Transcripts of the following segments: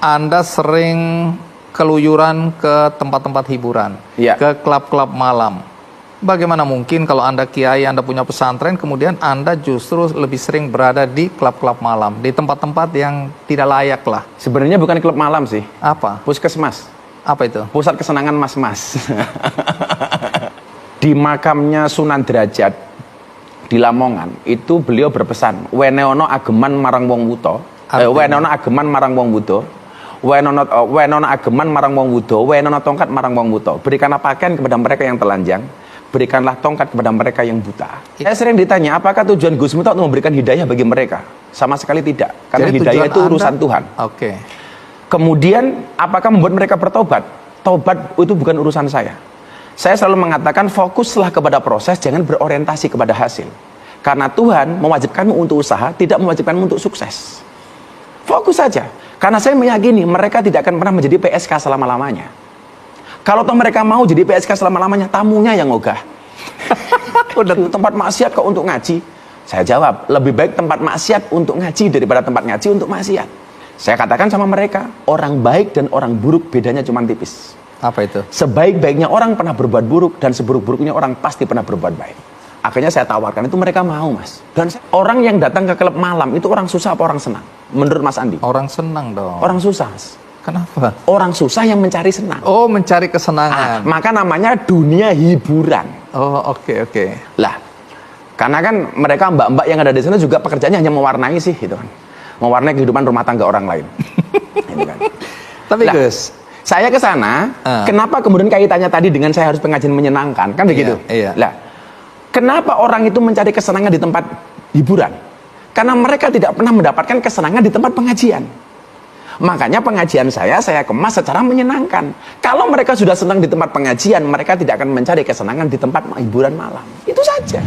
Anda sering keluyuran ke tempat-tempat hiburan, Iya. ke klub-klub malam. Bagaimana mungkin kalau Anda kiai, Anda punya pesantren, kemudian Anda justru lebih sering berada di klub-klub malam, di tempat-tempat yang tidak layak lah. Sebenarnya bukan klub malam sih. Apa? Puskesmas. Apa itu? Pusat kesenangan mas-mas. Di makamnya Sunan Derajat di Lamongan itu beliau berpesan, weneono ageman marang wong wuto, wenono ageman marang wong wuto, wenono ageman marang wong wudo, wenono tongkat marang wong wuto. Berikanlah pakaian kepada mereka yang telanjang, berikanlah tongkat kepada mereka yang buta. Saya sering ditanya, apakah tujuan Gus Miftah untuk memberikan hidayah bagi mereka? Sama sekali tidak, karena Jadi hidayah itu urusan Tuhan. Oke. Kemudian, apakah membuat mereka bertobat? Tobat itu bukan urusan saya. Saya selalu mengatakan, fokuslah kepada proses, jangan berorientasi kepada hasil. Karena Tuhan mewajibkanmu untuk usaha, tidak mewajibkanmu untuk sukses. Fokus saja. Karena saya meyakini mereka tidak akan pernah menjadi PSK selama-lamanya. Kalau toh mereka mau jadi PSK selama-lamanya, tamunya yang ogah. Udah tempat maksiat kok untuk ngaji? Saya jawab, lebih baik tempat maksiat untuk ngaji daripada tempat ngaji untuk maksiat. Saya katakan sama mereka, orang baik dan orang buruk bedanya cuma tipis. Apa itu? Sebaik-baiknya orang pernah berbuat buruk dan seburuk-buruknya orang pasti pernah berbuat baik. Akhirnya saya tawarkan, itu mereka mau, Mas. Dan orang yang datang ke klub malam itu orang susah apa orang senang? Menurut Mas Andi? Orang senang dong. Orang susah, Mas. Kenapa? Orang susah yang mencari senang. Oh, mencari kesenangan. Maka namanya dunia hiburan. Oh, oke. Lah, karena kan mereka mbak-mbak yang ada di sana juga pekerjaannya hanya mewarnai sih, gitu kan. Mewarnai kehidupan rumah tangga orang lain. Gitu kan. Tapi Lah, Gus, saya ke sana, kenapa kemudian kaitannya tadi dengan saya harus pengajian menyenangkan? Kan begitu? Iya. Lah, kenapa orang itu mencari kesenangan di tempat hiburan? Karena mereka tidak pernah mendapatkan kesenangan di tempat pengajian. Makanya pengajian saya kemas secara menyenangkan. Kalau mereka sudah senang di tempat pengajian, mereka tidak akan mencari kesenangan di tempat hiburan malam. Itu saja.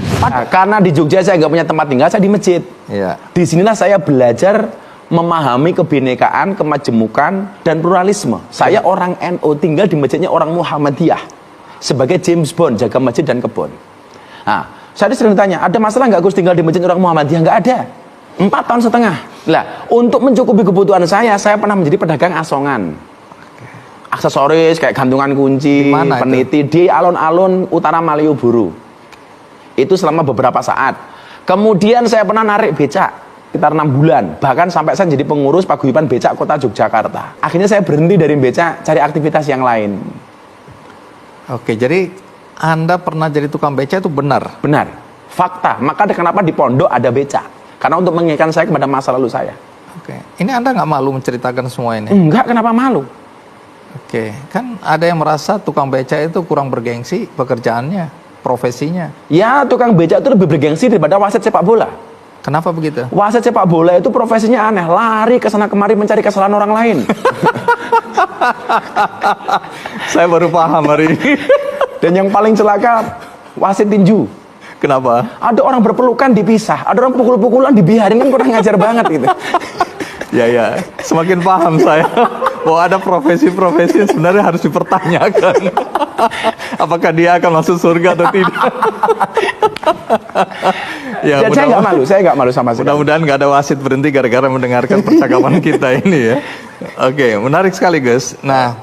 Karena di Jogja saya nggak punya tempat tinggal, saya di masjid. Iya. Disinilah saya belajar memahami kebinekaan, kemajemukan, dan pluralisme. Saya orang NU, tinggal di masjidnya orang Muhammadiyah. Sebagai James Bond, jaga masjid dan kebun. Nah, saya sering ditanya, ada masalah nggak Gus tinggal di masjid orang Muhammadiyah? Nggak ada. 4 tahun setengah. Lah, untuk mencukupi kebutuhan saya pernah menjadi pedagang asongan. Aksesoris kayak gantungan kunci, peniti di alun-alun utara Malioboro. Itu selama beberapa saat. Kemudian saya pernah narik becak sekitar 6 bulan. Bahkan sampai saya jadi pengurus paguyuban becak kota Yogyakarta. Akhirnya saya berhenti dari becak, cari aktivitas yang lain. Oke, jadi Anda pernah jadi tukang becak itu benar? Benar. Fakta. Maka kenapa di pondok ada becak? Karena untuk mengingatkan saya kepada masa lalu saya. Oke. Ini Anda nggak malu menceritakan semua ini? Enggak, kenapa malu? Oke. Kan ada yang merasa tukang becak itu kurang bergengsi pekerjaannya, profesinya. Ya, tukang becak itu lebih bergengsi daripada wasit sepak bola. Kenapa begitu? Wasit sepak bola itu profesinya aneh, lari ke sana kemari mencari kesalahan orang lain. Saya baru paham hari ini. Dan yang paling celaka, wasit tinju. Kenapa? Ada orang berpelukan dipisah, ada orang pukul-pukulan dibiarin, kan kurang ngajar banget gitu. Ya, semakin paham saya. Bahwa ada profesi-profesi yang sebenarnya harus dipertanyakan. Apakah dia akan masuk surga atau tidak? Ya, saya nggak malu sama sekali. Mudah-mudahan nggak ada wasit berhenti gara-gara mendengarkan percakapan kita ini ya. Oke, menarik sekali Gus. Nah,